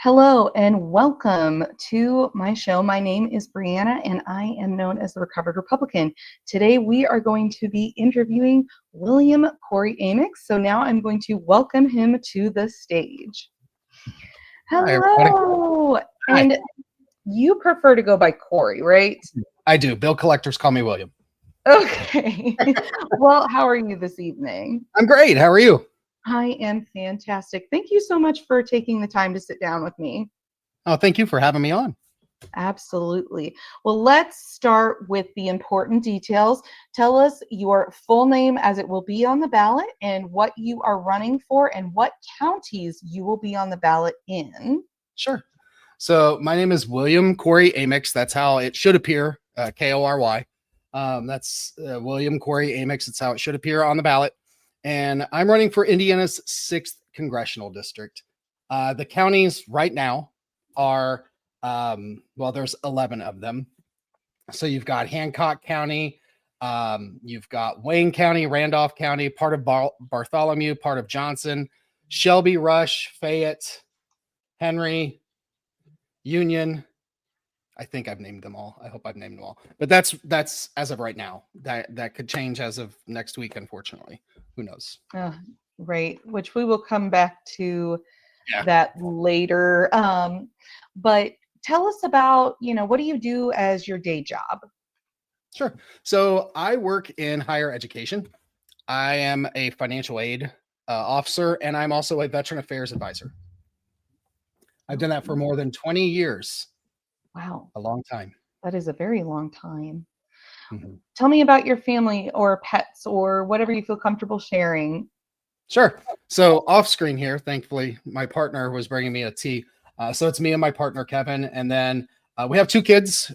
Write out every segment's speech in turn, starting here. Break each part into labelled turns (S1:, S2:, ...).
S1: Hello and welcome to my show. My name is Brianna and I am known as the Recovered Republican. Today we are going to be interviewing William Kory Amyx. So now I'm going to welcome him to the stage.
S2: Hi, everybody.
S1: Hello.
S2: Hi.
S1: And you prefer to go by Kory, right?
S2: I do. Bill collectors call me William.
S1: Okay. Well, how are you this evening?
S2: I'm great. How are you?
S1: I am fantastic. Thank you so much for taking the time to sit down with me.
S2: Oh, thank you for having me on.
S1: Absolutely. Well, let's start with the important details. Tell us your full name as it will be on the ballot and what you are running for and what counties you will be on the ballot in.
S2: Sure. So my name is William Kory Amyx. That's how it should appear, Kory. That's William Kory Amyx. It's how it should appear on the ballot. And I'm running for Indiana's 6th Congressional District. The counties right now are, there's 11 of them. So you've got Hancock County, you've got Wayne County, Randolph County, part of Bartholomew, part of Johnson, Shelby, Rush, Fayette, Henry, Union. I think I've named them all. I hope I've named them all. But that's as of right now. That could change as of next week, unfortunately. Who knows?
S1: Right, which we will come back to that later. But tell us about, what do you do as your day job?
S2: Sure. So I work in higher education. I am a financial aid officer, and I'm also a veteran affairs advisor. I've done that for more than 20 years.
S1: Wow.
S2: A long time.
S1: That is a very long time.
S2: Mm-hmm.
S1: Tell me about your family or pets or whatever you feel comfortable sharing.
S2: Sure. So off screen here, thankfully, my partner was bringing me a tea. So it's me and my partner, Kevin. And then we have 2 kids.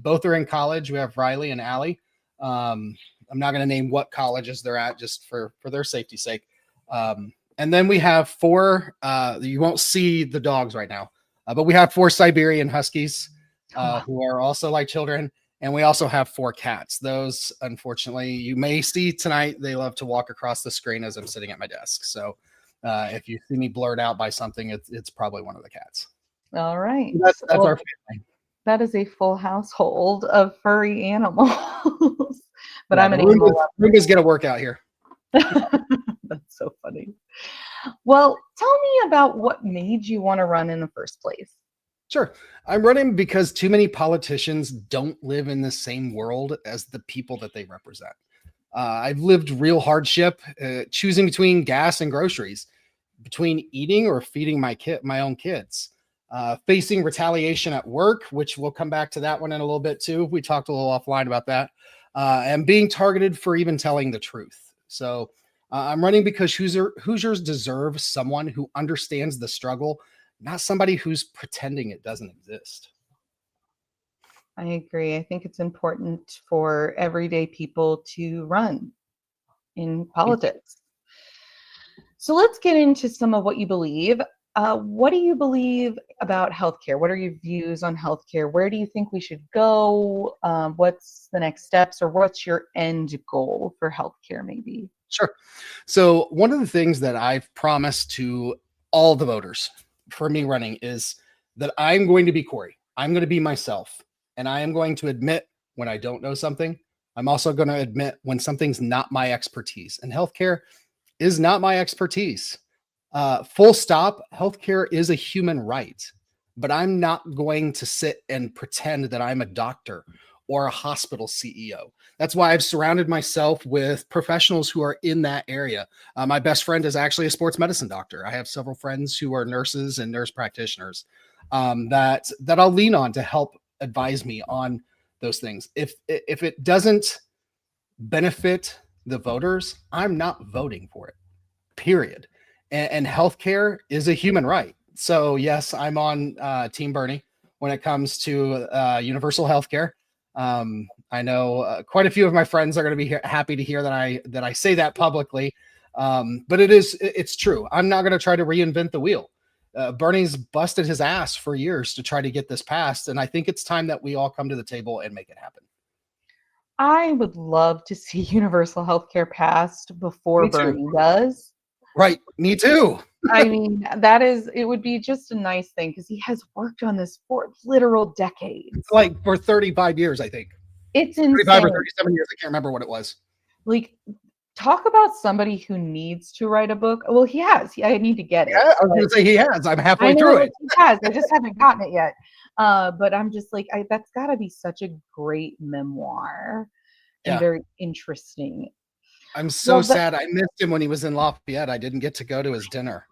S2: Both are in college. We have Riley and Allie. I'm not going to name what colleges they're at just for their safety's sake. And then we have 4, you won't see the dogs right now, but we have 4 Siberian Huskies who are also like children. And we also have 4 cats. Those, unfortunately, you may see tonight. They love to walk across the screen as I'm sitting at my desk. So if you see me blurred out by something, it's probably one of the cats.
S1: All right.
S2: That's our family.
S1: That is a full household of furry animals. But
S2: Yeah,
S1: I'm an animal lover.
S2: Roomba's get a workout here.
S1: That's so funny. Well, tell me about what made you want to run in the first place.
S2: Sure. I'm running because too many politicians don't live in the same world as the people that they represent. I've lived real hardship, choosing between gas and groceries, between eating or feeding my own kids, facing retaliation at work, which we'll come back to that one in a little bit too. We talked a little offline about that, and being targeted for even telling the truth. So I'm running because Hoosiers deserve someone who understands the struggle, not somebody who's pretending it doesn't exist.
S1: I agree. I think it's important for everyday people to run in politics. So let's get into some of what you believe. What do you believe about healthcare? What are your views on healthcare? Where do you think we should go? What's the next steps, or what's your end goal for healthcare maybe?
S2: Sure. So one of the things that I've promised to all the voters for me running is that I'm going to be Kory. I'm going to be myself. And I am going to admit when I don't know something. I'm also going to admit when something's not my expertise. And healthcare is not my expertise. Full stop. Healthcare is a human right. But I'm not going to sit and pretend that I'm a doctor or a hospital CEO. That's why I've surrounded myself with professionals who are in that area. My best friend is actually a sports medicine doctor. I have several friends who are nurses and nurse practitioners that I'll lean on to help advise me on those things. If it doesn't benefit the voters, I'm not voting for it, period. And healthcare is a human right. So yes, I'm on Team Bernie when it comes to universal healthcare. I know quite a few of my friends are going to be happy to hear that I say that publicly. But it's true. I'm not going to try to reinvent the wheel. Bernie's busted his ass for years to try to get this passed. And I think it's time that we all come to the table and make it happen.
S1: I would love to see universal health care passed before Bernie does.
S2: Right. Me too.
S1: I mean, it would be just a nice thing because he has worked on this for literal decades.
S2: Like for 35 years, I think.
S1: It's
S2: 35 or
S1: insane.
S2: 37 years. I can't remember what it was.
S1: Like, talk about somebody who needs to write a book. Well, he has. I need to get it.
S2: Yeah, I was going to say he has. I'm
S1: I
S2: halfway
S1: know
S2: through
S1: that
S2: it.
S1: he has. I just haven't gotten it yet. But I'm just like, that's got to be such a great memoir and
S2: Yeah.
S1: very interesting.
S2: I'm so sad. I missed him when he was in Lafayette. I didn't get to go to his dinner.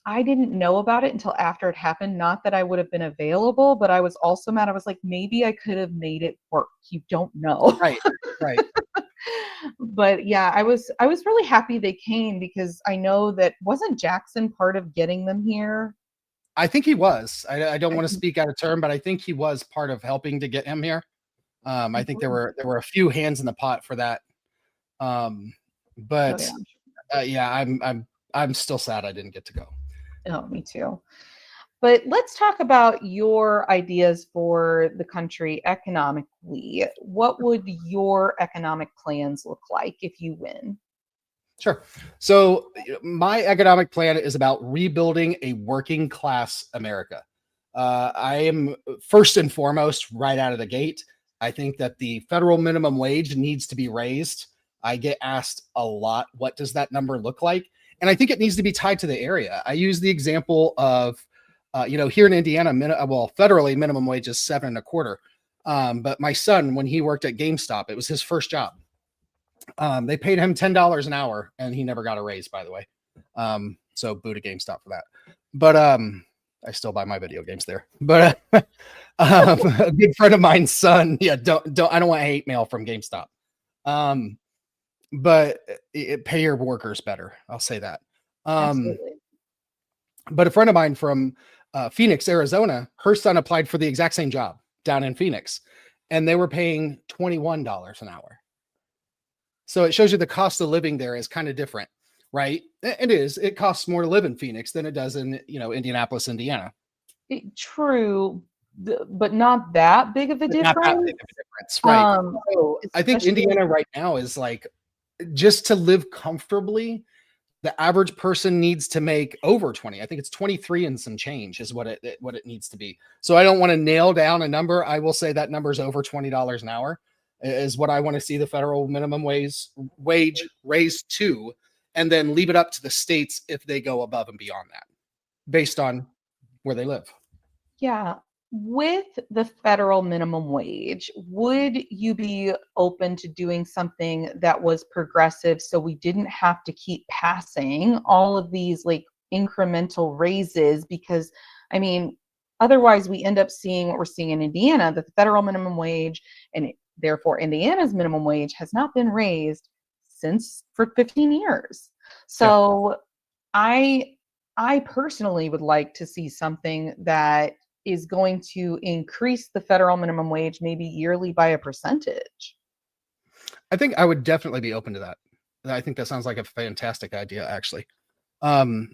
S1: I didn't know about it until after it happened. Not that I would have been available, but I was also mad. I was like, maybe I could have made it work. You don't know.
S2: Right. Right.
S1: But yeah, I was really happy they came because I know that wasn't Jackson part of getting them here?
S2: I think he was. I don't want to speak out of turn, but I think he was part of helping to get him here. I think there were a few hands in the pot for that. But yeah, I'm still sad I didn't get to go.
S1: Oh, me too. But let's talk about your ideas for the country economically. What would your economic plans look like if you win?
S2: Sure. So my economic plan is about rebuilding a working class America. I am first and foremost right out of the gate. I think that the federal minimum wage needs to be raised. I get asked a lot, what does that number look like? And I think it needs to be tied to the area. I use the example of, here in Indiana, federally minimum wage is $7.25. But my son, when he worked at GameStop, it was his first job. They paid him $10 an hour, and he never got a raise, by the way. So boo to GameStop for that. But I still buy my video games there. But a good friend of mine's son, I don't want hate mail from GameStop. But pay your workers better. I'll say that.
S1: Absolutely.
S2: But a friend of mine from Phoenix, Arizona, her son applied for the exact same job down in Phoenix, and they were paying $21 an hour. So it shows you the cost of living there is kind of different, right? It is. It costs more to live in Phoenix than it does in, Indianapolis, Indiana.
S1: True, but not that big of a difference.
S2: Not that big of a difference, right? So I think Indiana right now is like, just to live comfortably, the average person needs to make over 20. I think it's 23 and some change is what it needs to be. So I don't want to nail down a number. I will say that number is over $20 an hour is what I want to see the federal minimum wage raised to, and then leave it up to the states if they go above and beyond that based on where they live.
S1: Yeah. With the federal minimum wage, would you be open to doing something that was progressive so we didn't have to keep passing all of these like incremental raises? Because, I mean, otherwise we end up seeing what we're seeing in Indiana, that the federal minimum wage and therefore Indiana's minimum wage has not been raised for 15 years. So yeah. I personally would like to see something that is going to increase the federal minimum wage maybe yearly by a percentage.
S2: I think I would definitely be open to that. I think that sounds like a fantastic idea, actually. My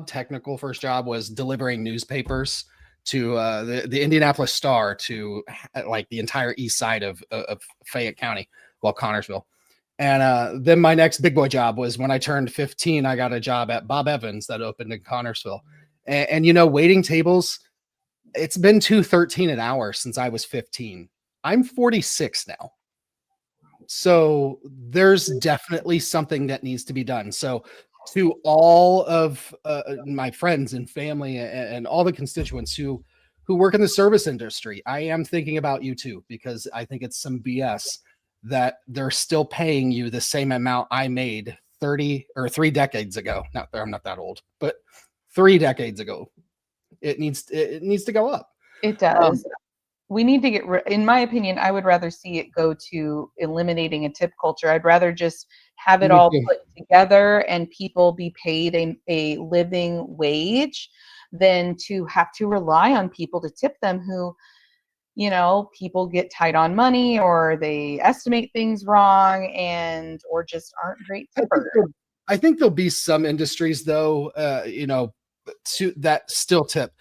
S2: technical first job was delivering newspapers to the Indianapolis Star to like the entire east side of Fayette County, Connorsville. And then my next big boy job was when I turned 15, I got a job at Bob Evans that opened in Connorsville. And waiting tables, it's been $2.13 an hour since I was 15. I'm 46 now. So there's definitely something that needs to be done. So to all of my friends and family and all the constituents who work in the service industry, I am thinking about you too, because I think it's some BS that they're still paying you the same amount I made 3 decades ago. I'm not that old, but 3 decades ago. It needs to go up.
S1: It does. We need to in my opinion, I would rather see it go to eliminating a tip culture. I'd rather just have it all put together and people be paid a living wage than to have to rely on people to tip them who, people get tight on money or they estimate things wrong or just aren't great tippers.
S2: I think there'll be some industries though, that still tip.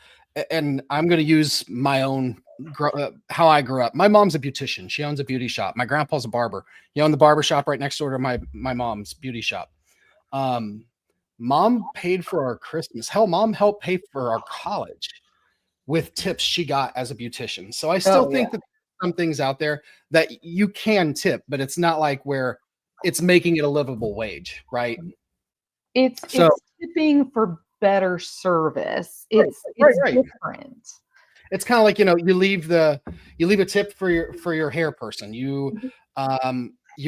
S2: And I'm going to use my own how I grew up. My mom's a beautician. She owns a beauty shop. My grandpa's a barber. He owned the barber shop right next door to my mom's beauty shop. Um, Mom paid for our Christmas. Hell, mom helped pay for our college with tips she got as a beautician. So I still
S1: Oh yeah.
S2: think that some things out there that you can tip, but it's not like where it's making it a livable wage, right? So
S1: It's tipping for better service.
S2: right, right,
S1: It's
S2: right.
S1: different.
S2: It's kind of like, you leave a tip for your hair person. You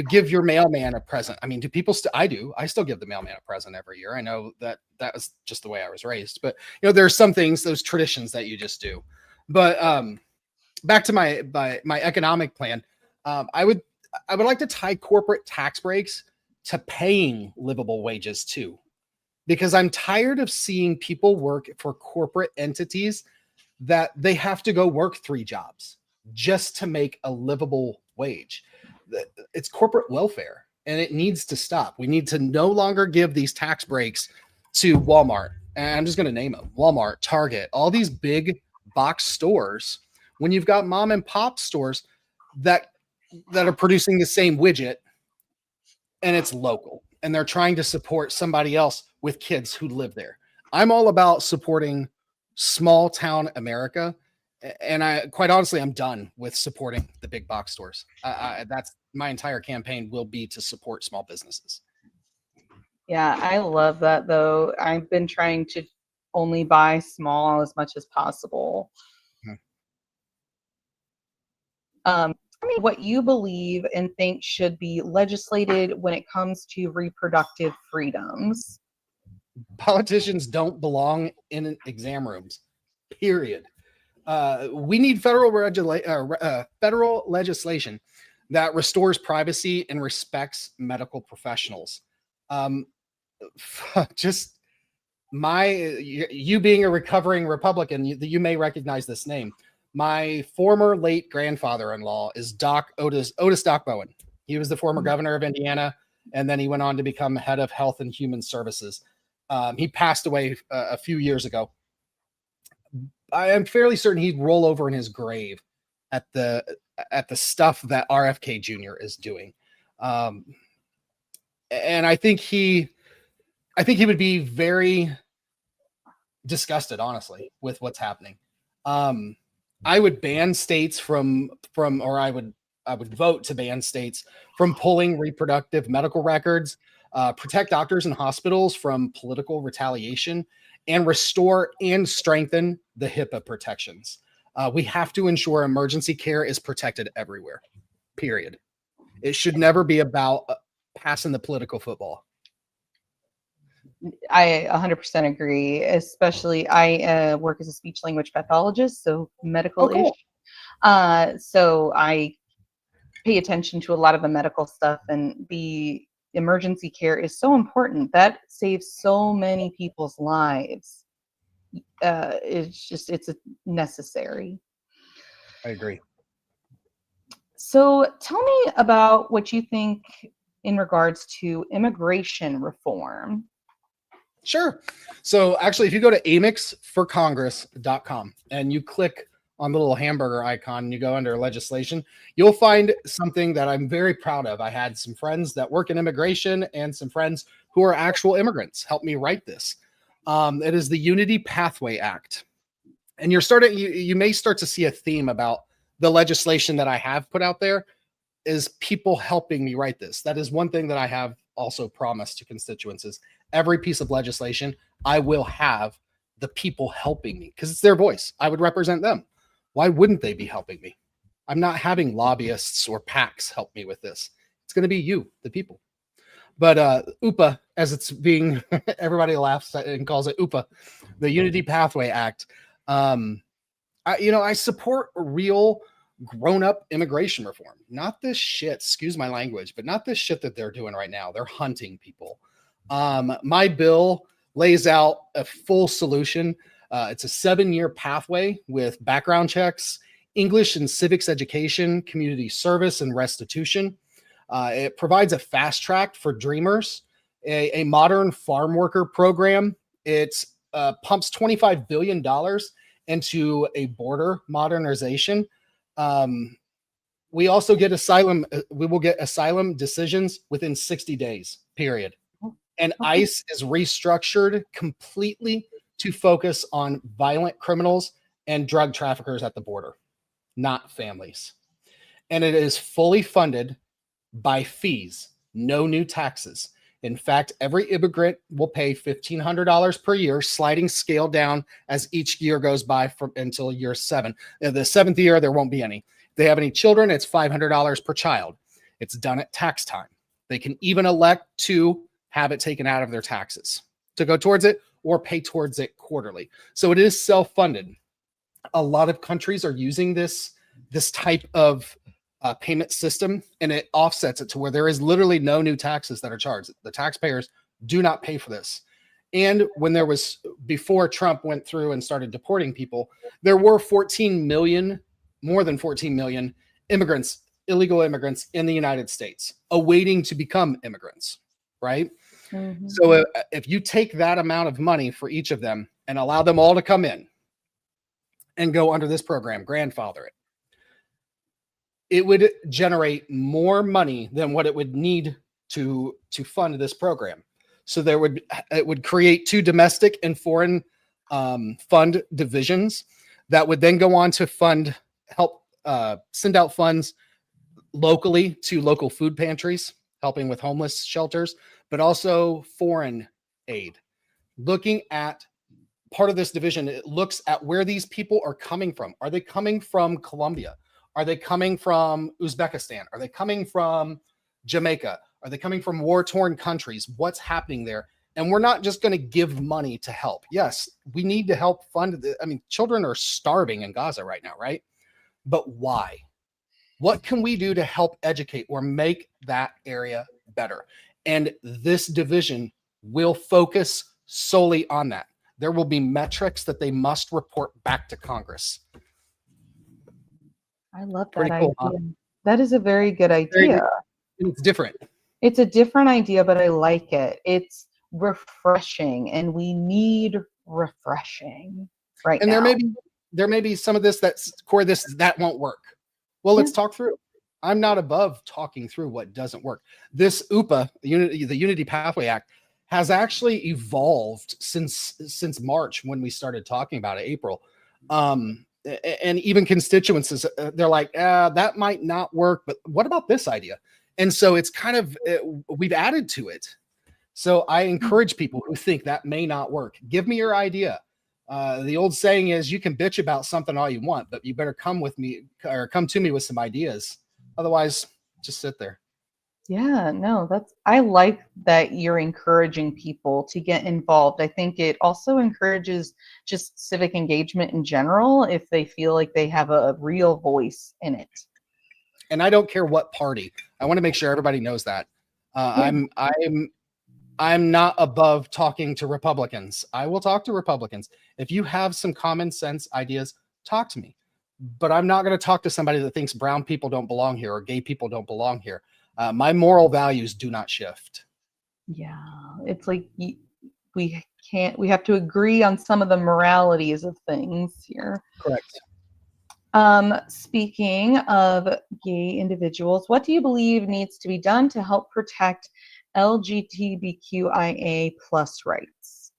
S2: give your mailman a present. I mean, do people still? I still give the mailman a present every year. I know that that was just the way I was raised, but there are some things, those traditions that you just do. But back to my economic plan. Um, i would i would like to tie corporate tax breaks to paying livable wages too, because I'm tired of seeing people work for corporate entities that they have to go work 3 jobs just to make a livable wage. It's corporate welfare and it needs to stop. We need to no longer give these tax breaks to Walmart. And I'm just going to name them: Walmart, Target, all these big box stores, when you've got mom and pop stores that are producing the same widget and it's local and they're trying to support somebody else with kids who live there. I'm all about supporting small town America. And I, quite honestly, I'm done with supporting the big box stores. That's my entire campaign will be to support small businesses.
S1: Yeah, I love that though. I've been trying to only buy small as much as possible.
S2: Hmm.
S1: Tell me what you believe and think should be legislated when it comes to reproductive freedoms.
S2: Politicians don't belong in exam rooms, period. We need federal legislation that restores privacy and respects medical professionals. Um, just you being a recovering Republican, you may recognize this name. My former late grandfather-in-law is Otis Doc Bowen. He was the former governor of Indiana, and then he went on to become head of Health and Human Services. He passed away a few years ago. I am fairly certain he'd roll over in his grave at the stuff that RFK Jr. is doing, and I think he would be very disgusted, honestly, with what's happening. I would ban states or I would vote to ban states from pulling reproductive medical records, protect doctors and hospitals from political retaliation, and restore and strengthen the HIPAA protections. We have to ensure emergency care is protected everywhere, period. It should never be about passing the political football.
S1: I 100% agree. Especially, I work as a speech language pathologist, so
S2: Oh,
S1: medical-ish.
S2: cool.
S1: So I pay attention to a lot of the medical stuff, and the emergency care is so important. That saves so many people's lives. It's necessary.
S2: I agree.
S1: So tell me about what you think in regards to immigration reform.
S2: Sure. So actually, if you go to amyxforcongress.com and you click on the little hamburger icon and you go under legislation, you'll find something that I'm very proud of. I had some friends that work in immigration and some friends who are actual immigrants help me write this. It is the Unity Pathway Act. And you may start to see a theme about the legislation that I have put out there is people helping me write this. That is one thing that I have also promised to constituents is every piece of legislation, I will have the people helping me because it's their voice. I would represent them. Why wouldn't they be helping me? I'm not having lobbyists or PACs help me with this. It's going to be you, the people. But UPA, as it's being, everybody laughs and calls it UPA, the Unity Pathway Act. I support real grown-up immigration reform, not this shit, excuse my language, but not this shit that they're doing right now. They're hunting people. My bill lays out a full solution. It's a 7-year pathway with background checks, English and civics education, community service, and restitution. It provides a fast track for dreamers, a modern farm worker program. It pumps $25 billion into a border modernization. We also get asylum. We will get asylum decisions within 60 days, period. And
S1: Okay.
S2: ICE is restructured completely to focus on violent criminals and drug traffickers at the border, not families. And it is fully funded by fees, no new taxes. In fact, every immigrant will pay $1,500 per year, sliding scale down as each year goes by until year 7. The 7th year, there won't be any. If they have any children, it's $500 per child. It's done at tax time. They can even elect to have it taken out of their taxes to go towards it or pay towards it quarterly. So it is self-funded. A lot of countries are using this type of payment system, and it offsets it to where there is literally no new taxes that are charged. The taxpayers do not pay for this. And when there was, before Trump went through and started deporting people, there were 14 million, more than 14 million immigrants, illegal immigrants in the United States awaiting to become immigrants, right?
S1: Mhm.
S2: So if you take that amount of money for each of them and allow them all to come in and go under this program, grandfather it, it would generate more money than what it would need to fund this program. So it would create 2 domestic and foreign fund divisions that would then go on to help send out funds locally to local food pantries, helping with homeless shelters, but also foreign aid. Looking at part of this division, it looks at where these people are coming from. Are they coming from Colombia? Are they coming from Uzbekistan? Are they coming from Jamaica? Are they coming from war-torn countries? What's happening there? And we're not just going to give money to help. Yes, we need to help fund I mean, children are starving in Gaza right now, right? But why? What can we do to help educate or make that area better? And this division will focus solely on that. There will be metrics that they must report back to Congress.
S1: I love that
S2: Pretty
S1: idea.
S2: cool, huh?
S1: That is a very good idea.
S2: It's different.
S1: It's a different idea, but I like it. It's refreshing, and we need refreshing right
S2: And
S1: now.
S2: there may be some of this that won't work. Well, let's talk through. I'm not above talking through what doesn't work. This UPA, the Unity Pathway Act, has actually evolved since March when we started talking about it, April. And even constituents, they're like, that might not work, but what about this idea? And so it's kind of, we've added to it. So I encourage people who think that may not work, give me your idea. The old saying is, you can bitch about something all you want, but you better come to me with some ideas. Otherwise, just sit there.
S1: Yeah, no, I like that you're encouraging people to get involved. I think it also encourages just civic engagement in general if they feel like they have a real voice in it.
S2: And I don't care what party. I want to make sure everybody knows that. I'm not above talking to Republicans. I will talk to Republicans. If you have some common sense ideas, talk to me. But I'm not going to talk to somebody that thinks brown people don't belong here or gay people don't belong here. My moral values do not shift.
S1: Yeah, it's like we have to agree on some of the moralities of things here.
S2: Correct.
S1: Speaking of gay individuals, what do you believe needs to be done to help protect LGBTQIA plus rights?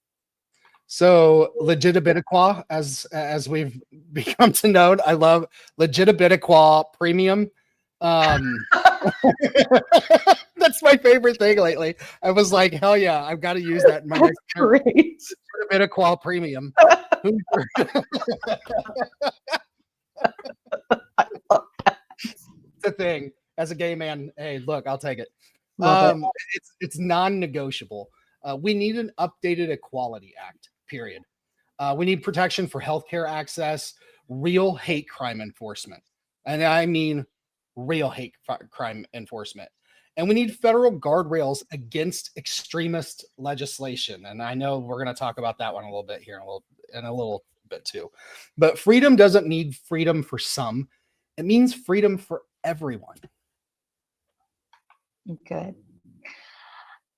S2: So Legitibitaqua, as we've become to know, I love Legitibitaqua premium. That's my favorite thing lately. I was like, hell yeah, I've got to use that in my next
S1: Great.
S2: Legitibitaqua premium.
S1: I love that.
S2: It's a thing. As a gay man, hey, look, I'll take it.
S1: Love it.
S2: It's non-negotiable. We need an updated Equality Act, period. We need protection for healthcare access, real hate crime enforcement. And I mean real hate crime enforcement. And we need federal guardrails against extremist legislation. And I know we're going to talk about that one a little bit here in a little bit too. But freedom doesn't need freedom for some. It means freedom for everyone.
S1: Good.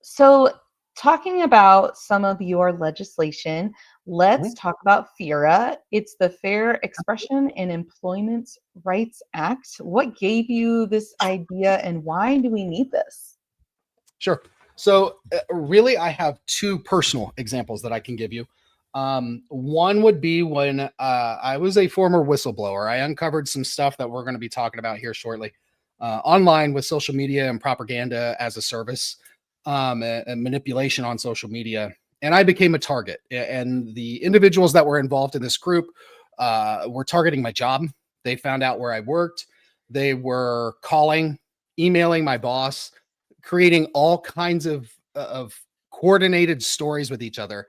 S1: So, talking about some of your legislation, let's talk about FERA. It's the Fair Expression and Employment Rights Act. What gave you this idea and why do we need this?
S2: Sure. So really, I have two personal examples that I can give you. One would be when I was a former whistleblower. I uncovered some stuff that we're going to be talking about here shortly online with social media and propaganda as a service, and manipulation on social media. And I became a target. And the individuals that were involved in this group were targeting my job. They found out where I worked. They were calling, emailing my boss, creating all kinds of coordinated stories with each other,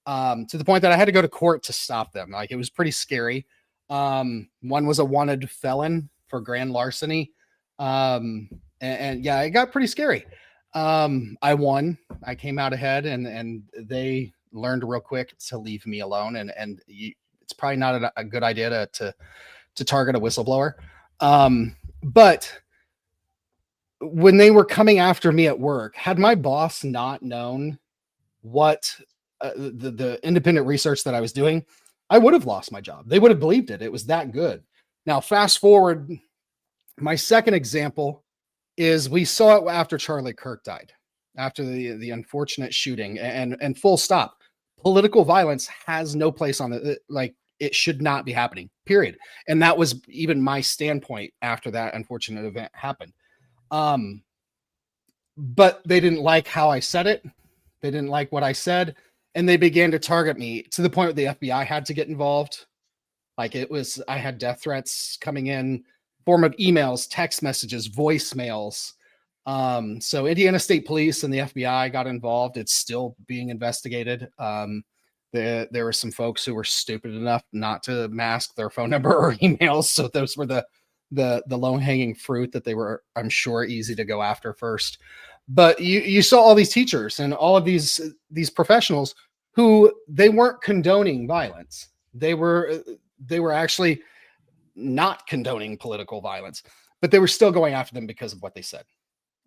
S2: to the point that I had to go to court to stop them. Like, it was pretty scary. One was a wanted felon for grand larceny. And yeah, it got pretty scary. I won. I came out ahead, and they learned real quick to leave me alone. It's probably not a good idea to target a whistleblower. But when they were coming after me at work, had my boss not known what the independent research that I was doing, I would have lost my job. They would have believed it. It was that good. Now, fast forward, my second example is we saw it after Charlie Kirk died, after the unfortunate shooting, and full stop. Political violence has no place on the, like, it should not be happening, period. And that was even my standpoint after that unfortunate event happened. But they didn't like how I said it. They didn't like what I said. And they began to target me to the point where the FBI had to get involved. Like, I had death threats coming in form of emails, text messages, voicemails. So Indiana State Police and the FBI got involved. It's still being investigated. There were some folks who were stupid enough not to mask their phone number or emails. So those were the low hanging fruit that they were, I'm sure, easy to go after first. But you saw all these teachers and all of these professionals who, they weren't condoning violence. They were actually not condoning political violence, but they were still going after them because of what they said.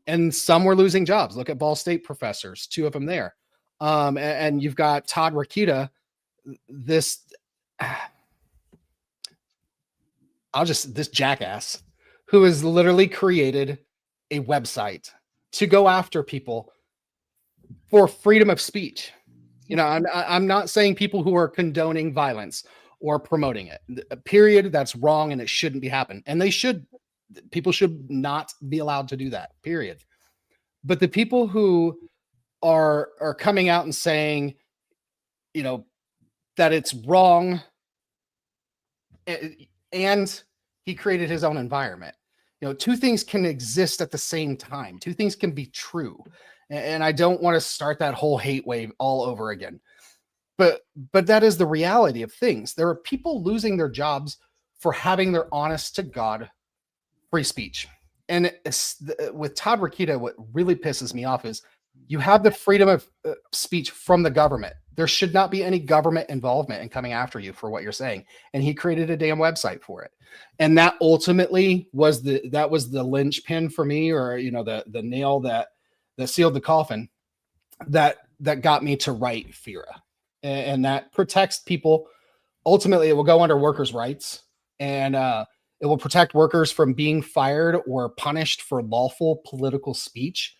S2: And some were losing jobs. Look at Ball State professors, two of them there. And you've got Todd Rokita, this jackass who has literally created a website to go after people for freedom of speech. You know, I'm not saying people who are condoning violence or promoting it. Period. That's wrong, and it shouldn't be happening. And people should not be allowed to do that. Period. But the people who are coming out and saying, you know, that it's wrong, and he created his own environment. You know, two things can exist at the same time. Two things can be true. And I don't want to start that whole hate wave all over again. But that is the reality of things. There are people losing their jobs for having their honest to God free speech. And with Todd Rokita, what really pisses me off is you have the freedom of speech from the government. There should not be any government involvement in coming after you for what you're saying. And he created a damn website for it. And that ultimately was the linchpin for me, or, you know, the nail that sealed the coffin that got me to write FERA. And that protects people. Ultimately, it will go under workers' rights, and it will protect workers from being fired or punished for lawful political speech.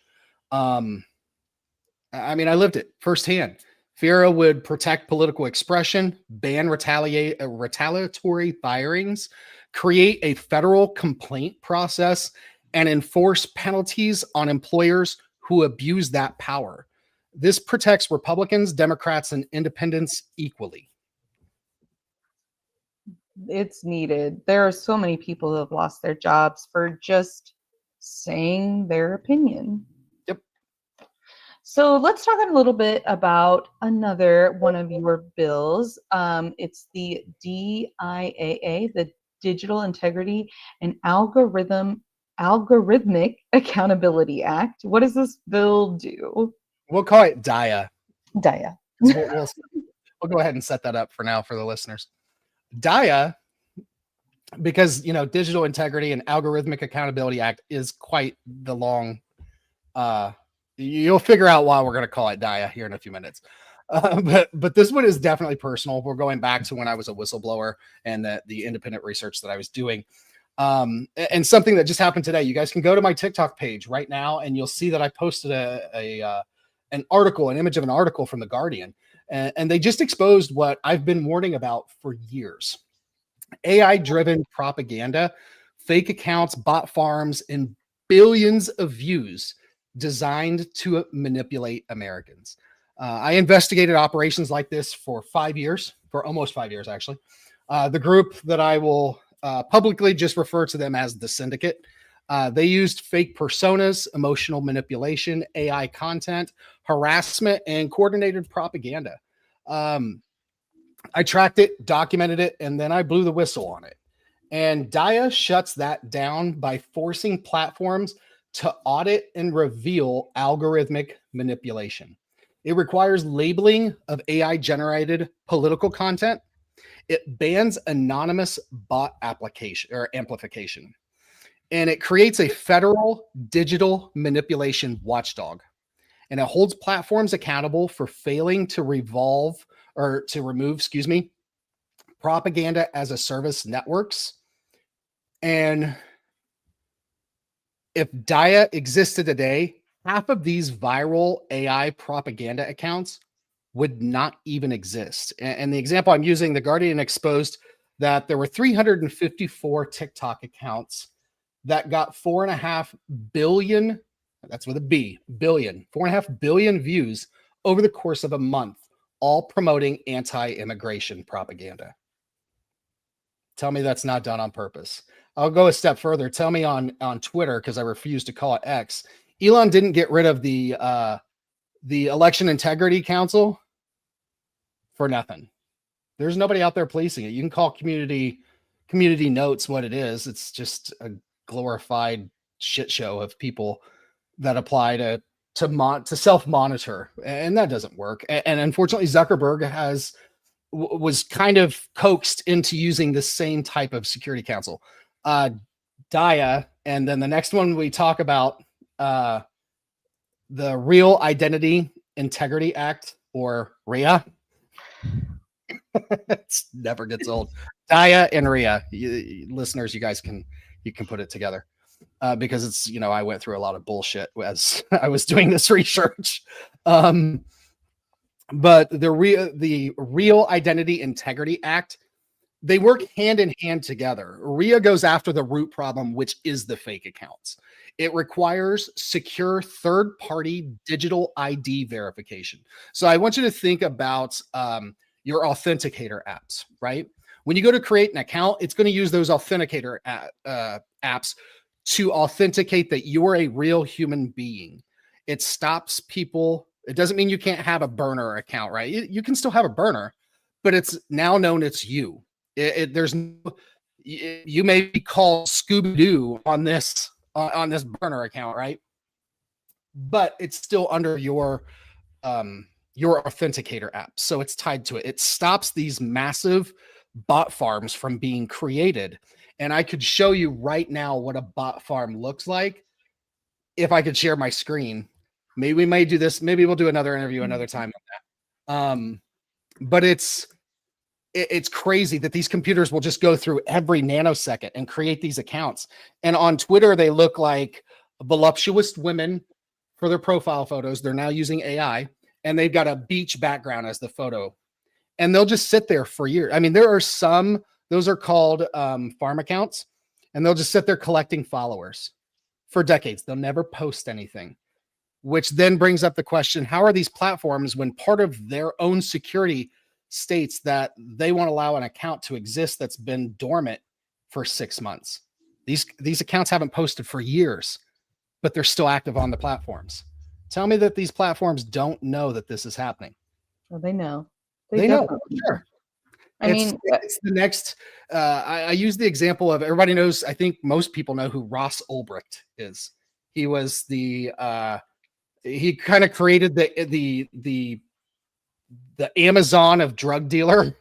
S2: I mean, I lived it firsthand. FERA would protect political expression, ban retaliatory firings, create a federal complaint process, and enforce penalties on employers who abuse that power. This protects Republicans, Democrats, and independents equally.
S1: It's needed. There are so many people who have lost their jobs for just saying their opinion.
S2: Yep.
S1: So let's talk a little bit about another one of your bills. It's the DIAA, the Digital Integrity and Algorithmic Accountability Act. What does this bill do?
S2: We'll call it DIA.
S1: DIA.
S2: We'll go ahead and set that up for now for the listeners. DIA, because, you know, Digital Integrity and Algorithmic Accountability Act is quite the long, you'll figure out why we're going to call it DIA here in a few minutes. But this one is definitely personal. We're going back to when I was a whistleblower and the independent research that I was doing. And something that just happened today, you guys can go to my TikTok page right now and you'll see that I posted an article, an image of an article from the Guardian, and they just exposed what I've been warning about for years. AI driven propaganda, fake accounts, bot farms, and billions of views designed to manipulate Americans. I investigated operations like this for 5 years, for almost 5 years, actually. The group that I will publicly just refer to them as the Syndicate. They used fake personas, emotional manipulation, AI content, harassment, and coordinated propaganda. I tracked it, documented it, and then I blew the whistle on it. And Daya shuts that down by forcing platforms to audit and reveal algorithmic manipulation. It requires labeling of AI-generated political content. It bans anonymous bot application or amplification. And it creates a federal digital manipulation watchdog. And it holds platforms accountable for failing to remove, propaganda as a service networks. And if Daya existed today, half of these viral AI propaganda accounts would not even exist. And the example I'm using, the Guardian exposed that there were 354 TikTok accounts that got 4.5 billion, that's with a B, billion, 4.5 billion views over the course of a month, all promoting anti-immigration propaganda. Tell me that's not done on purpose. I'll go a step further. Tell me on Twitter, because I refuse to call it X, Elon didn't get rid of the Election Integrity Council for nothing. There's nobody out there policing it. You can call community notes what it is. It's just a glorified shit show of people that apply to self-monitor, and that doesn't work. And unfortunately, Zuckerberg was kind of coaxed into using the same type of security council. Daya, and then the next one we talk about, the Real Identity Integrity Act, or RIA. It never gets old. Daya and RIA. Listeners, you guys can put it together. Because it's, I went through a lot of bullshit as I was doing this research. But the Real Identity Integrity Act, they work hand in hand together. RIA goes after the root problem, which is the fake accounts. It requires secure third-party digital ID verification. So I want you to think about your authenticator apps, right? When you go to create an account, it's going to use those authenticator apps to authenticate that you're a real human being. It stops people. It doesn't mean you can't have a burner account, right? You can still have a burner, but it's now known it's you. You may be called Scooby-Doo on this burner account, right? But it's still under your authenticator app. So it's tied to it. It stops these massive bot farms from being created. And I could show you right now what a bot farm looks like if I could share my screen. Maybe we may do this. Maybe we'll do another interview another time on that. But it's crazy that these computers will just go through every nanosecond and create these accounts. And on Twitter, they look like voluptuous women for their profile photos. They're now using AI, and they've got a beach background as the photo. And they'll just sit there for years. I mean, there are some, those are called farm accounts, and they'll just sit there collecting followers for decades. They'll never post anything, which then brings up the question, how are these platforms, when part of their own security states that they won't allow an account to exist that's been dormant for 6 months? These accounts haven't posted for years, but they're still active on the platforms. Tell me that these platforms don't know that this is happening.
S1: Well, they know.
S2: They know, sure. It's the next. I use the example of, everybody knows, I think most people know who Ross Ulbricht is. He was he kind of created the Amazon of drug dealer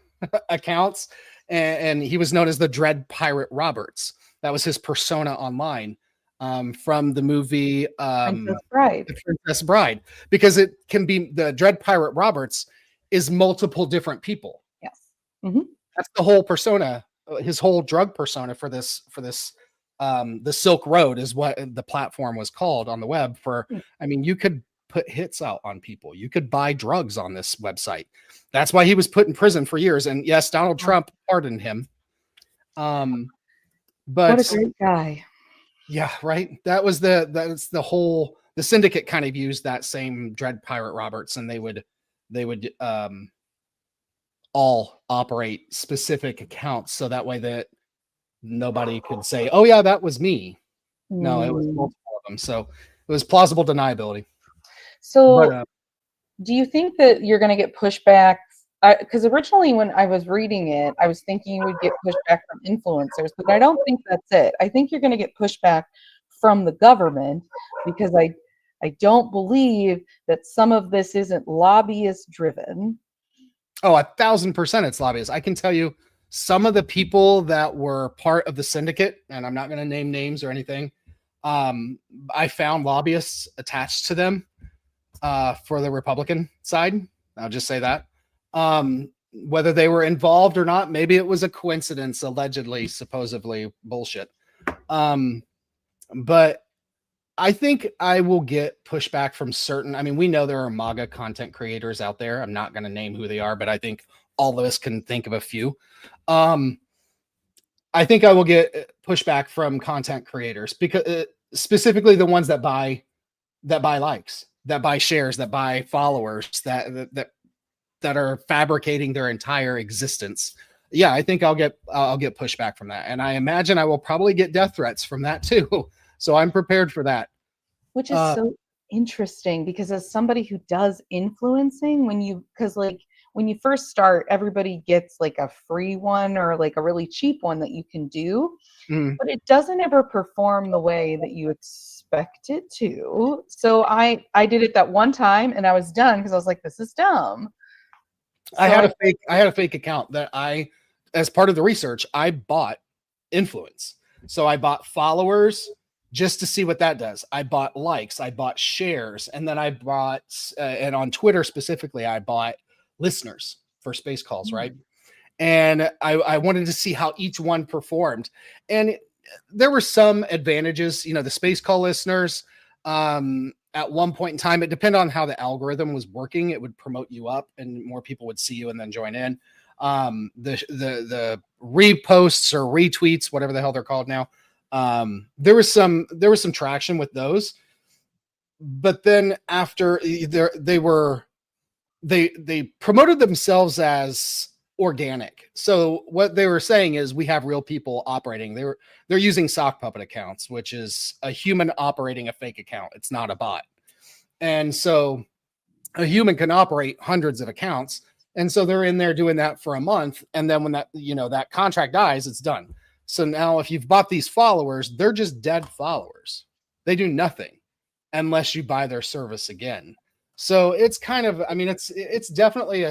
S2: accounts, and he was known as the Dread Pirate Roberts. That was his persona online, from the movie Princess Bride, because it can be, the Dread Pirate Roberts is multiple different people.
S1: Yes. Mm-hmm.
S2: That's the whole persona, his whole drug persona for this The Silk Road is what the platform was called on the web for. I mean, you could put hits out on people. You could buy drugs on this website. That's why he was put in prison for years. And yes, Donald Trump pardoned him.
S1: What a
S2: But
S1: great guy.
S2: yeah, right. That's the whole, the syndicate kind of used that same Dread Pirate Roberts, and they would all operate specific accounts. So that way that nobody could say, oh yeah, that was me. No, it was multiple of them. So it was plausible deniability.
S1: So
S2: But
S1: do you think that you're going to get pushback? Because originally when I was reading it, I was thinking you would get pushback from influencers, but I don't think that's it. I think you're going to get pushback from the government, because I don't believe that some of this isn't lobbyist driven.
S2: oh, 1,000% it's lobbyists. I can tell you some of the people that were part of the syndicate, and I'm not going to name names or anything. I found lobbyists attached to them for the Republican side. I'll just say that. Whether they were involved or not, maybe it was a coincidence, allegedly, supposedly bullshit. But I think I will get pushback from certain. I mean, we know there are MAGA content creators out there. I'm not going to name who they are, but I think all of us can think of a few. I think I will get pushback from content creators, because specifically the ones that buy likes, that buy shares, that buy followers, that are fabricating their entire existence. Yeah, I think I'll get pushback from that, and I imagine I will probably get death threats from that too. So I'm prepared for that.
S1: Which is so interesting, because as somebody who does influencing, because like when you first start, everybody gets like a free one or like a really cheap one that you can do, but it doesn't ever perform the way that you expect it to. So I did it that one time and I was done, because I was like, this is dumb. So
S2: I had a fake account that as part of the research, I bought influence. So I bought followers just to see what that does. I bought likes, I bought shares, and then I bought, and on Twitter specifically, I bought listeners for space calls, right? And I wanted to see how each one performed. And there were some advantages, the space call listeners, at one point in time, it depended on how the algorithm was working. It would promote you up and more people would see you and then join in. The reposts or retweets, whatever the hell they're called now, there was some traction with those. But then after they promoted themselves as organic. So what they were saying is, we have real people operating. They're using sock puppet accounts, which is a human operating a fake account. It's not a bot. And so a human can operate hundreds of accounts. And so they're in there doing that for a month. And then when that contract dies, it's done. So now if you've bought these followers, they're just dead followers. They do nothing unless you buy their service again. So it's kind of, I mean, it's definitely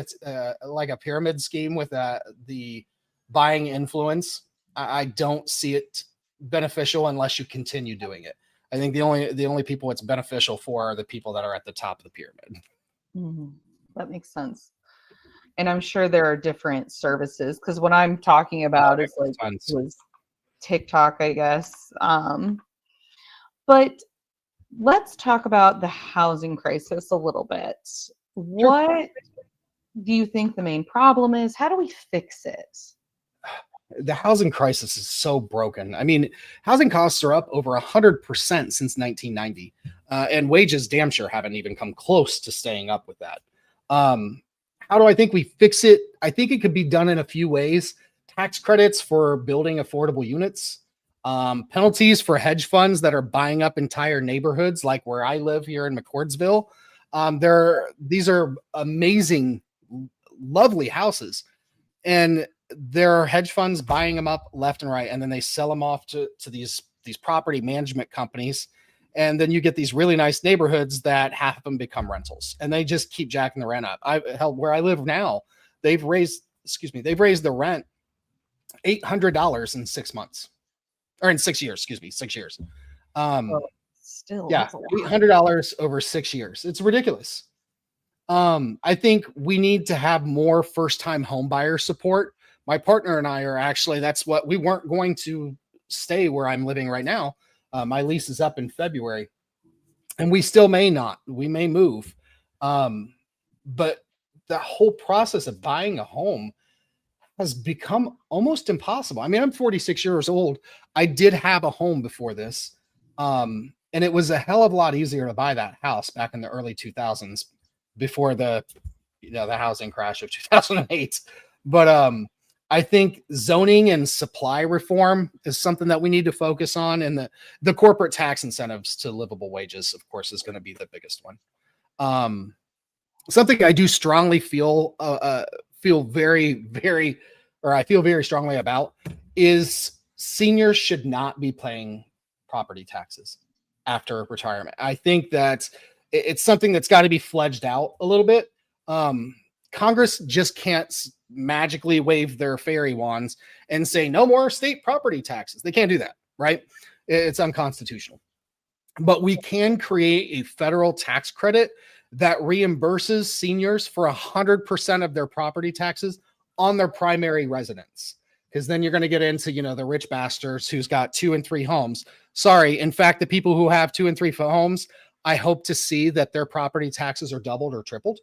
S2: like a pyramid scheme with the buying influence. I don't see it beneficial unless you continue doing it. I think the only people it's beneficial for are the people that are at the top of the pyramid.
S1: Mm-hmm. That makes sense. And I'm sure there are different services, because what I'm talking about is like was TikTok, I guess. But let's talk about the housing crisis a little bit. What do you think the main problem is? How do we fix it?
S2: The housing crisis is so broken. I mean, housing costs are up over 100% since 1990, and wages damn sure haven't even come close to staying up with that. How do I think we fix it? I think it could be done in a few ways. Tax credits for building affordable units, penalties for hedge funds that are buying up entire neighborhoods, like where I live here in McCordsville. These are amazing, lovely houses, and there are hedge funds buying them up left and right, and then they sell them off to these property management companies. And then you get these really nice neighborhoods that half of them become rentals, and they just keep jacking the rent up. Where I live now, they've raised the rent $800 in 6 months, or in 6 years, 6 years.
S1: Still,
S2: yeah, $800 over 6 years. It's ridiculous. I think we need to have more first-time home buyer support. My partner and I are actually, that's what we weren't going to stay where I'm living right now. My lease is up in February, and we still may not. We may move, but the whole process of buying a home has become almost impossible. I mean, I'm 46 years old. I did have a home before this. And it was a hell of a lot easier to buy that house back in the early 2000s before the housing crash of 2008. But I think zoning and supply reform is something that we need to focus on, and the corporate tax incentives to livable wages, of course, is going to be the biggest one. Something I do strongly feel very strongly about is seniors should not be paying property taxes after retirement. I think that it's something that's got to be fledged out a little bit. Congress just can't magically wave their fairy wands and say no more state property taxes. They can't do that, right? It's unconstitutional. But we can create a federal tax credit that reimburses seniors for 100% of their property taxes on their primary residence. Because then you're going to get into, the rich bastards who's got 2 and 3 homes. Sorry. In fact, the people who have 2 and 3 homes, I hope to see that their property taxes are doubled or tripled.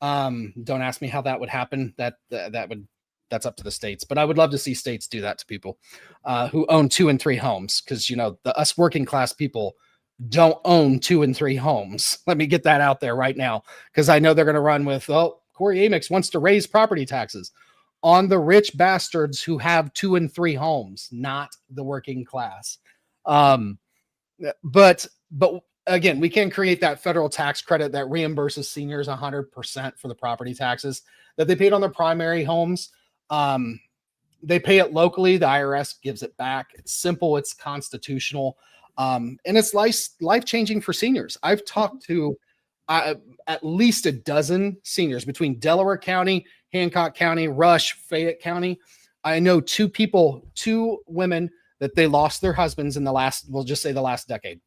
S2: Don't ask me how that would happen. That's up to the states, but I would love to see states do that to people who own 2 and 3 homes. Because, us working class people don't own 2 and 3 homes. Let me get that out there right now, because I know they're going to run with, Kory Amyx wants to raise property taxes on the rich bastards who have 2 and 3 homes, not the working class. But again, we can create that federal tax credit that reimburses seniors 100% for the property taxes that they paid on their primary homes. They pay it locally. The IRS gives it back. It's simple. It's constitutional. And it's life-changing for seniors. I've talked to at least a dozen seniors between Delaware County, Hancock County, Rush, Fayette County. I know 2 women that they lost their husbands in the last decade.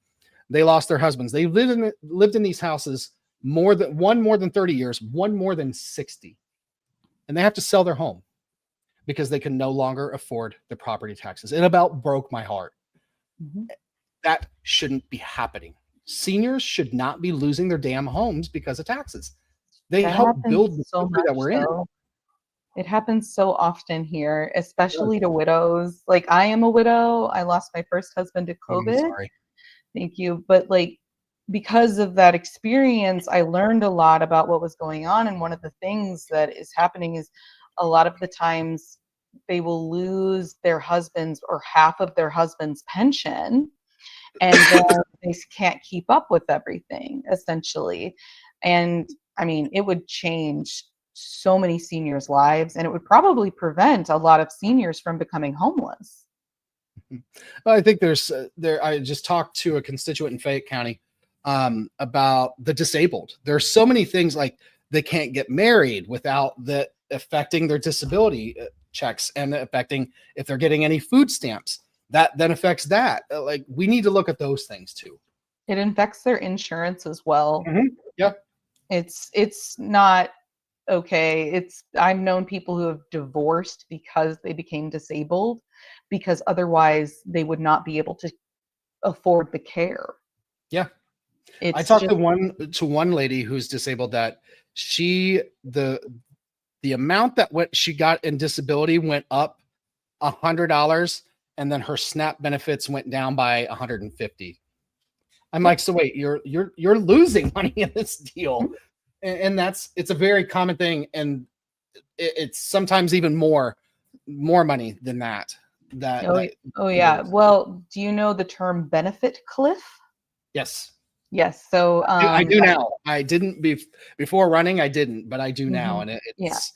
S2: They lost their husbands. They lived in these houses more than 30 years, one more than 60. And they have to sell their home because they can no longer afford the property taxes. It about broke my heart. Mm-hmm. That shouldn't be happening. Seniors should not be losing their damn homes because of taxes. They help build the country that we're in.
S1: It happens so often here, especially to widows. Like, I am a widow. I lost my first husband to COVID.
S2: Sorry.
S1: Thank you. But because of that experience, I learned a lot about what was going on. And one of the things that is happening is a lot of the times they will lose their husband's or half of their husband's pension. And then they can't keep up with everything, essentially. And I mean, it would change so many seniors' lives, and it would probably prevent a lot of seniors from becoming homeless.
S2: I think I just talked to a constituent in Fayette County about the disabled. There's so many things, like they can't get married without that affecting their disability checks and affecting if they're getting any food stamps. That then affects that. We need to look at those things too.
S1: It affects their insurance as well.
S2: Mm-hmm. Yeah.
S1: It's not okay. I've known people who have divorced because they became disabled, because otherwise they would not be able to afford the care.
S2: Yeah. I talked to one lady who's disabled that the amount that she got in disability went up $100, and then her SNAP benefits went down by $150. I'm like, so wait, you're losing money in this deal. And it's a very common thing. And it's sometimes even more money than that.
S1: Yeah. Well, do you know the term benefit cliff?
S2: Yes.
S1: Yes. So
S2: I do now. I didn't before running. I didn't, but I do now. And it's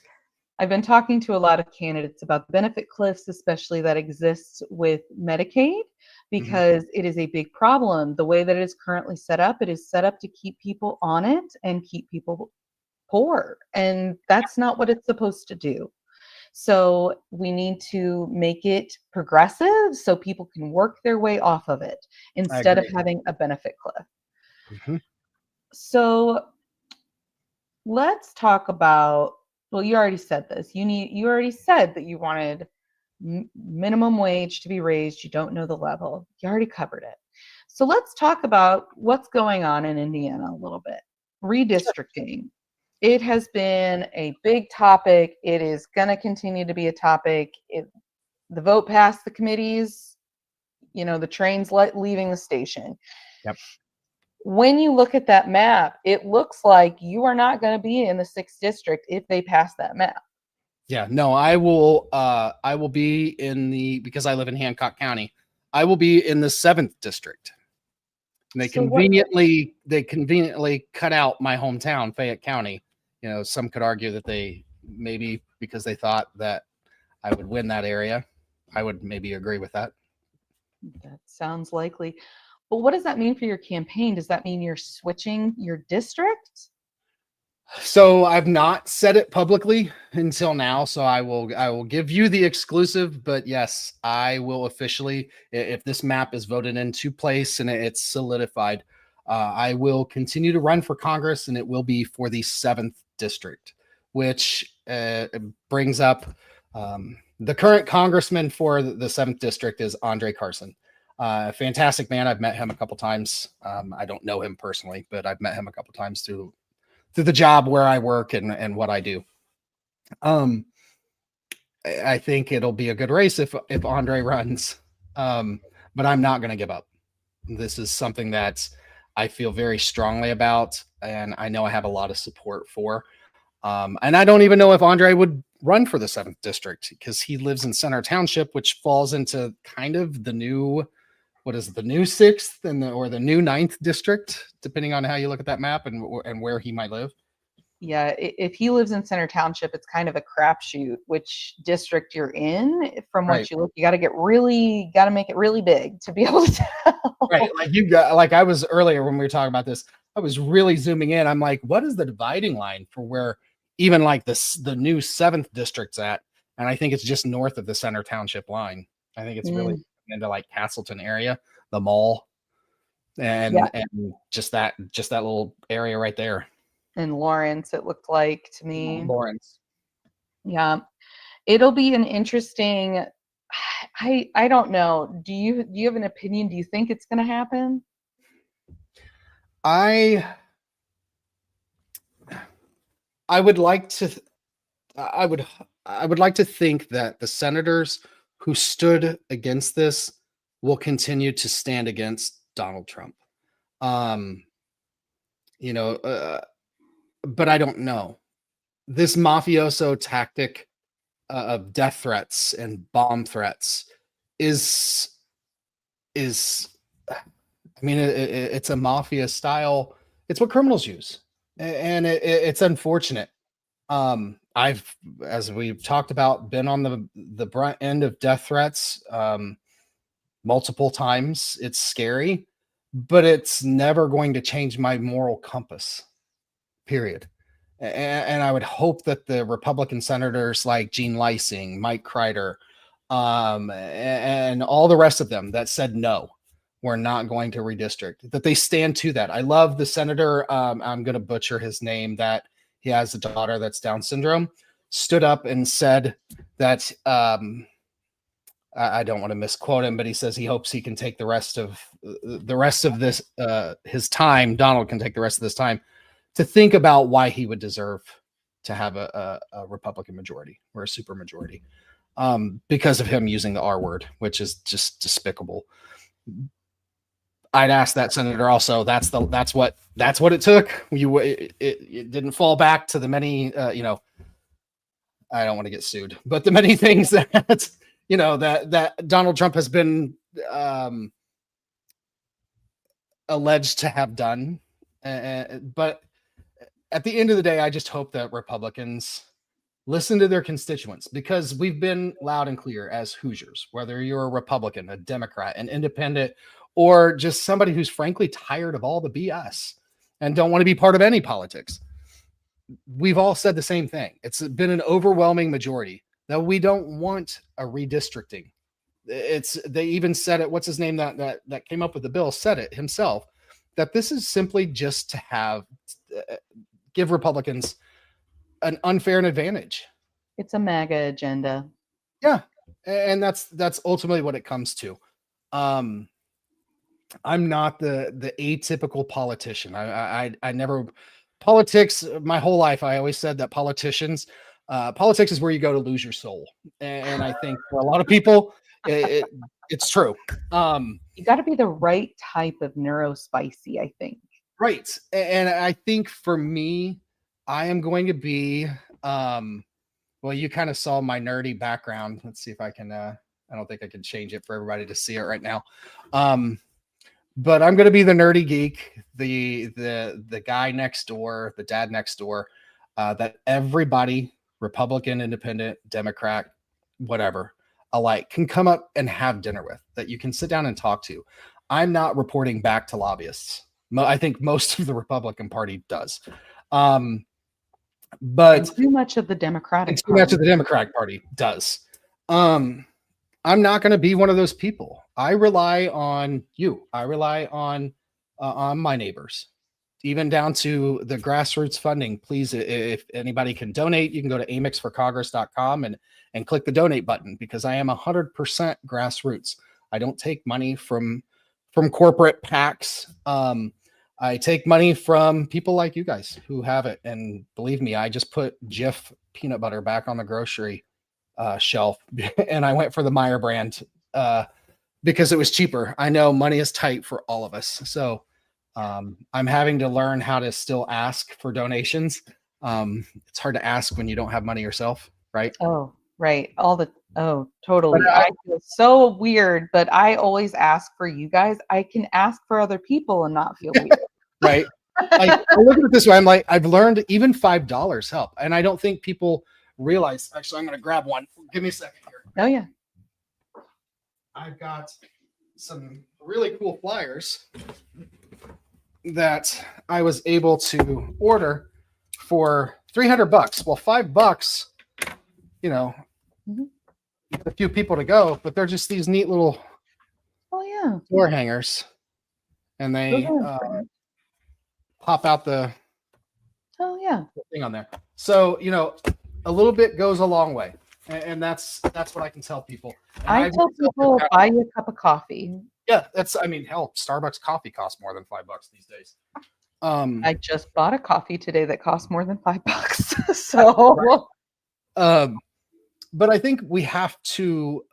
S1: I've been talking to a lot of candidates about the benefit cliffs, especially that exists with Medicaid, because it is a big problem. The way that it is currently set up, it is set up to keep people on it and keep people poor. And that's not what it's supposed to do. So we need to make it progressive so people can work their way off of it instead of having a benefit cliff. Mm-hmm. So let's talk about, well, you already said this. You already said that you wanted minimum wage to be raised. You don't know the level. You already covered it. So let's talk about what's going on in Indiana a little bit. Redistricting. It has been a big topic. It is going to continue to be a topic. The vote passed the committees, the train's leaving the station.
S2: Yep.
S1: When you look at that map, it looks like you are not going to be in the 6th district if they pass that map.
S2: Yeah, no, I will be because I live in Hancock County, I will be in the 7th district. And they conveniently cut out my hometown, Fayette County. Some could argue that they maybe because they thought that I would win that area. I would maybe agree with that.
S1: That sounds likely. But what does that mean for your campaign? Does that mean you're switching your district?
S2: So I've not said it publicly until now, so I will give you the exclusive, but yes, I will officially, if this map is voted into place and it's solidified, I will continue to run for Congress, and it will be for the 7th district, which brings up the current congressman for the 7th district is Andre Carson. Fantastic man. I've met him a couple times. I don't know him personally, but I've met him a couple times through the job where I work and what I do. I think it'll be a good race if Andre runs, but I'm not going to give up. This is something that I feel very strongly about, and I know I have a lot of support for. And I don't even know if Andre would run for the 7th district because he lives in Center Township, which falls into kind of the new, the new 6th or the new 9th district, depending on how you look at that map and where he might live.
S1: Yeah, if he lives in Center Township, it's kind of a crapshoot which district you're in. From what you look, you got to make it really big to be able to tell.
S2: Right, like I was earlier when we were talking about this, I was really zooming in. I'm like, what is the dividing line for where even like the new 7th district's at? And I think it's just north of the Center Township line. I think it's really into like Castleton area, the mall, and just that little area right there.
S1: In Lawrence, it looked like to me.
S2: Lawrence.
S1: Yeah. It'll be an interesting, I don't know. Do you have an opinion? Do you think it's going to happen?
S2: I would like to I would like to think that the senators who stood against this will continue to stand against Donald Trump. But I don't know. This mafioso tactic of death threats and bomb threats is it's a mafia style. It's what criminals use, and it's unfortunate. I've, as we've talked about, been on the brunt end of death threats multiple times. It's scary, but it's never going to change my moral compass. Period. And I would hope that the Republican senators like Gene Lysing, Mike Crider, and all the rest of them that said no, we're not going to redistrict, that they stand to that. I love the senator, I'm going to butcher his name, that he has a daughter that's Down syndrome, stood up and said that, I don't want to misquote him, but he says he hopes he can take the rest of this, his time, Donald can take the rest of this time to think about why he would deserve to have a Republican majority or a super majority, because of him using the R word, which is just despicable. I'd ask that senator also. That's what it took. It didn't fall back to the many, I don't want to get sued, but the many things that that Donald Trump has been alleged to have done. But at the end of the day, I just hope that Republicans listen to their constituents, because we've been loud and clear as Hoosiers, whether you're a Republican, a Democrat, an independent, or just somebody who's frankly tired of all the BS and don't want to be part of any politics. We've all said the same thing. It's been an overwhelming majority that we don't want a redistricting. They even said it. What's his name that came up with the bill said it himself, that this is simply just to give Republicans an unfair advantage.
S1: It's a MAGA agenda.
S2: Yeah. And that's ultimately what it comes to. Um, I'm not the atypical politician. I never politics my whole life. I always said that politics is where you go to lose your soul, and I think for a lot of people, it's true. Um,
S1: You got to be the right type of neurospicy, I think.
S2: right, and I think for me, I am going to be. Well, you kind of saw my nerdy background. Let's see if I can. I don't think I can change it for everybody to see it right now. Um, but I'm going to be the nerdy geek, the guy next door, the dad next door, that everybody, Republican, Independent, Democrat, whatever, alike, can come up and have dinner with, that you can sit down and talk to. I'm not reporting back to lobbyists. I think most of the Republican Party does, but
S1: And too much of the
S2: and
S1: Democratic
S2: too much
S1: Party.
S2: of the Democratic Party does. Um, I'm not going to be one of those people. I rely on you. I rely on my neighbors, even down to the grassroots funding. Please, if anybody can donate, you can go to amyxforcongress.com and click the donate button, because I am 100% grassroots. I don't take money from corporate PACs. I take money from people like you guys who have it, and believe me, I just put Jif peanut butter back on the grocery shelf, and I went for the Meyer brand because it was cheaper. I know money is tight for all of us, so I'm having to learn how to still ask for donations. It's hard to ask when you don't have money yourself, right?
S1: Oh, right. Oh,
S2: But
S1: totally. I feel so weird, but I always ask for you guys. I can ask for other people and not feel weird.
S2: right, like I look at it this way. I'm like, I've learned even $5 help, and I don't think people realize. Actually, I'm going to grab one. Give me a second here.
S1: Oh, yeah.
S2: I've got some really cool flyers that I was able to order for $300. Well, $5, you know,
S1: Mhm.
S2: a few people to go, but they're just these neat little
S1: Oh, yeah.
S2: door hangers, and
S1: Those
S2: they
S1: are important.
S2: pop out the
S1: Oh, yeah.
S2: thing on there. So, a little bit goes a long way, and that's what I can tell people. And
S1: I tell people, buy you a cup of coffee.
S2: yeah, I mean, hell, Starbucks coffee costs more than $5 these days.
S1: I just bought a coffee today that cost more than $5. So,
S2: Right. But I think we have to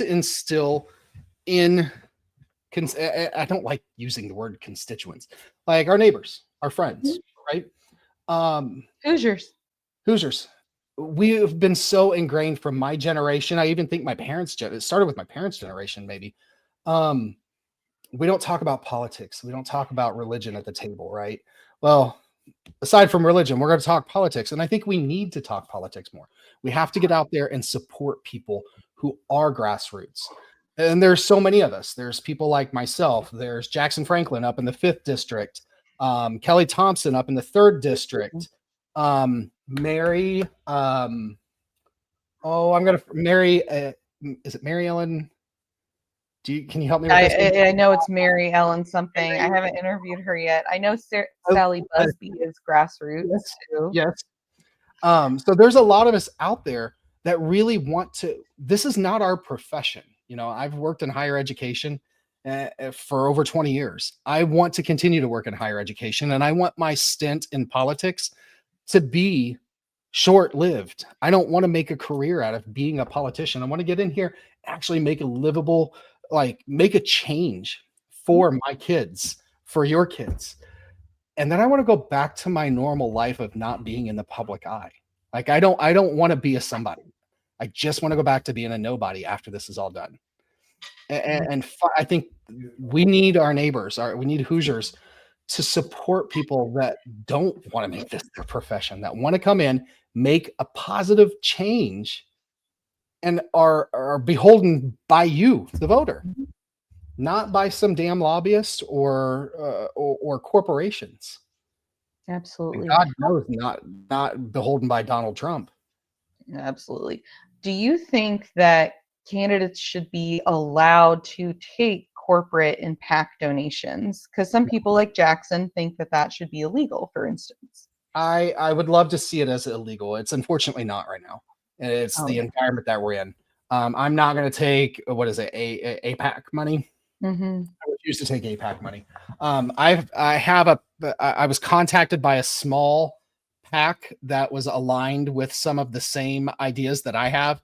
S2: instill in. I don't like using the word constituents, like our neighbors, our friends, right?
S1: Hoosiers.
S2: Hoosiers. We have been so ingrained from my generation. I even think my parents. It started with my parents' generation, maybe. We don't talk about politics. We don't talk about religion at the table, right? Well, aside from religion, we're going to talk politics. And I think we need to talk politics more. We have to get out there and support people who are grassroots. And there's so many of us. There's people like myself. There's Jackson Franklin up in the 5th district. Kelly Thompson up in the 3rd district. Mary. I'm going to Mary. Is it Mary Ellen? Can you help me with this?
S1: I know it's Mary Ellen something. I haven't interviewed her yet. I know Sally Busby is grassroots too.
S2: Yes. So there's a lot of us out there that really want to. This is not our profession. I've worked in higher education for over 20 years. I want to continue to work in higher education, and I want my stint in politics to be short-lived. I don't want to make a career out of being a politician. I want to get in here, actually make a livable, make a change for my kids, for your kids. And then I want to go back to my normal life of not being in the public eye. Like I don't want to be a somebody. I just want to go back to being a nobody after this is all done. And I think we need our neighbors, we need Hoosiers to support people that don't want to make this their profession, that want to come in, make a positive change, and are beholden by you, the voter, not by some damn lobbyist or corporations.
S1: Absolutely.
S2: And God knows, not beholden by Donald Trump.
S1: Absolutely. Do you think that candidates should be allowed to take corporate and PAC donations? Because some people like Jackson think that should be illegal, for instance.
S2: I would love to see it as illegal. It's unfortunately not right now. And it's the environment that we're in. I'm not going to take, what is it, APAC money.
S1: Mm-hmm.
S2: I refuse to take APAC money. I was contacted by a small PAC that was aligned with some of the same ideas that I have.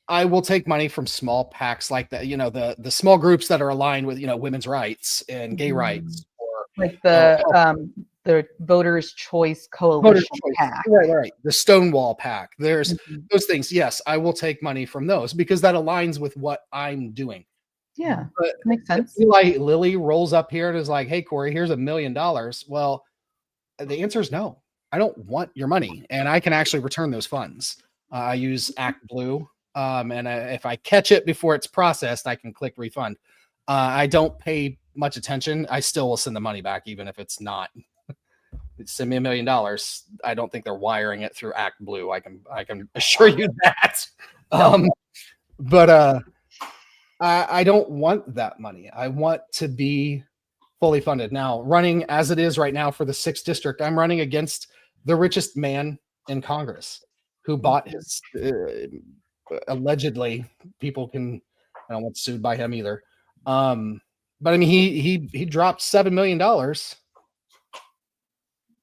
S2: I will take money from small PACs like that, the small groups that are aligned with, women's rights and gay rights, or
S1: Like
S2: health.
S1: the Voters' Choice
S2: Voters'
S1: Coalition
S2: Choice.
S1: PAC.
S2: Right. The Stonewall PAC. There's
S1: Mhm.
S2: those things. Yes, I will take money from those because that aligns with what I'm doing.
S1: Yeah,
S2: But
S1: makes
S2: if
S1: sense.
S2: Eli Lilly rolls up here and is like, "Hey, Kory, here's $1 million." Well, the answer is no. I don't want your money, and I can actually return those funds. I use Act Blue, and if I catch it before it's processed, I can click refund. I don't pay much attention. I still will send the money back, even if it's not. Send me $1 million. I don't think they're wiring it through Act Blue. I can assure you that. But I don't want that money. I want to be fully funded. Now, running as it is right now for the 6th district, I'm running against the richest man in Congress who bought his allegedly. People can, I don't want sued by him either. But I mean, he dropped $7 million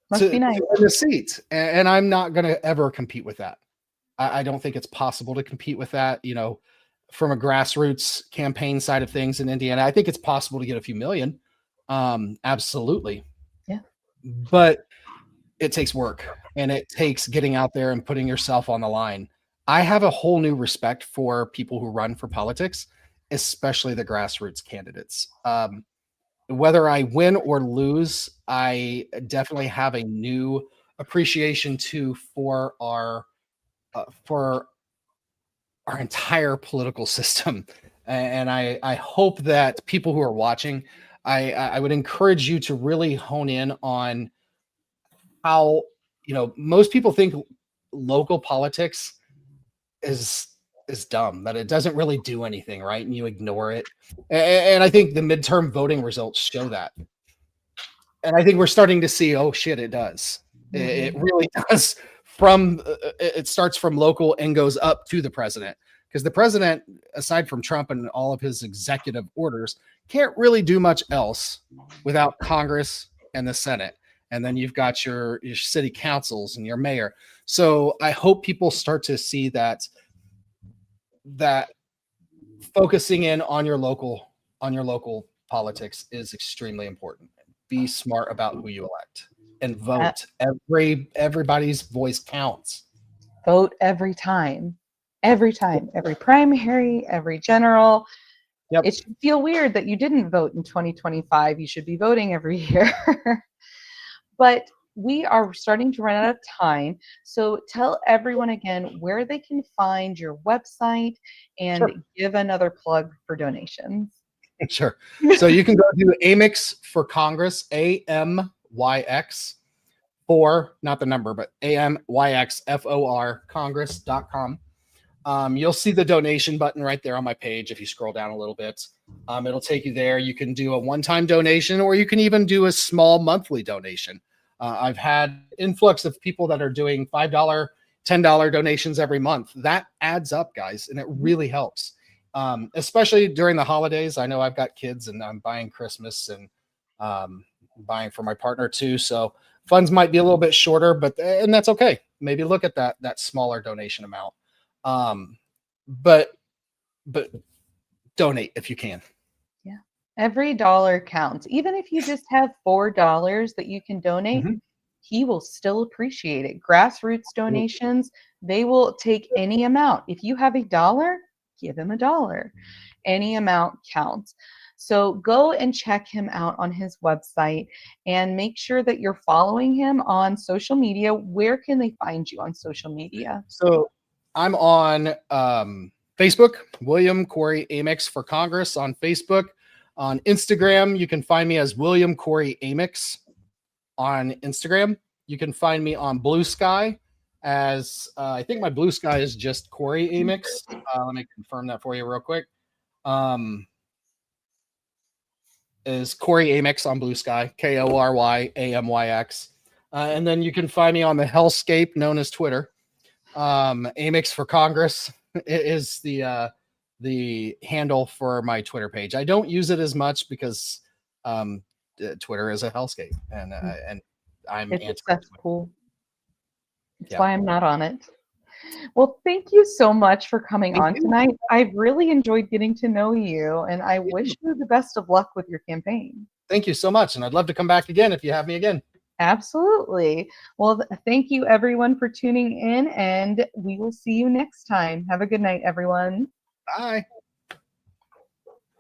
S1: Must be nice.
S2: to win the seat, and I'm not going to ever compete with that. I don't think it's possible to compete with that. From a grassroots campaign side of things in Indiana, I think it's possible to get a few million. Absolutely.
S1: Yeah.
S2: But it takes work, and it takes getting out there and putting yourself on the line. I have a whole new respect for people who run for politics, especially the grassroots candidates. Whether I win or lose, I definitely have a new appreciation for our entire political system. And I hope that people who are watching, I would encourage you to really hone in on how, most people think local politics is dumb, that it doesn't really do anything, right? And you ignore it. And I think the midterm voting results show that. And I think we're starting to see, oh shit, it does. It really does. It starts from local and goes up to the president, because the president, aside from Trump and all of his executive orders, can't really do much else without Congress and the Senate. And then you've got your city councils and your mayor. So I hope people start to see that focusing in on your local politics is extremely important. Be smart about who you elect and vote. Everybody's voice counts.
S1: Vote every time. Every time. Every primary, every general.
S2: Yep.
S1: It should feel weird that you didn't vote in 2025. You should be voting every year. But we are starting to run out of time. So tell everyone again where they can find your website and
S2: Sure.
S1: give another plug for donations.
S2: Sure. So you can go to Amyx for Congress, AMYX for, not the number, but AMYXFOR Congress.com. You'll see the donation button right there on my page. If you scroll down a little bit, it'll take you there. You can do a one-time donation, or you can even do a small monthly donation. I've had influx of people that are doing $5, $10 donations every month. That adds up, guys, and it really helps. Especially during the holidays. I know I've got kids and I'm buying Christmas and buying for my partner too. So funds might be a little bit shorter, and that's okay. Maybe look at that smaller donation amount. But donate if you can.
S1: Yeah. Every dollar counts. Even if you just have $4 that you can donate, he will still appreciate it. Grassroots donations, they will take any amount. If you have $1, give him $1. Any amount counts. So go and check him out on his website and make sure that you're following him on social media. Where can they find you on social media?
S2: So I'm on Facebook, William Kory Amyx for Congress on Facebook. On Instagram, you can find me as William Kory Amyx on Instagram. You can find me on Blue Sky as I think my Blue Sky is just Kory Amyx. Let me confirm that for you real quick. Is Kory Amyx on Blue Sky, KoryAmyx. And then you can find me on the hellscape known as Twitter. Amyx for Congress is the handle for my Twitter page. I don't use it as much because Twitter is a hellscape, and I'm
S1: It's a
S2: anti.
S1: cesspool. That's
S2: Yeah.
S1: why I'm not on it. Well, thank you so much for coming
S2: Thank
S1: on
S2: you.
S1: tonight. I've really enjoyed getting to know you, and I
S2: Me
S1: wish
S2: too.
S1: you the best of luck with your campaign.
S2: Thank you so much, and I'd love to come back again if you have me again.
S1: Absolutely. Well, thank you everyone for tuning in, and we will see you next time. Have a good night, everyone.
S2: Bye.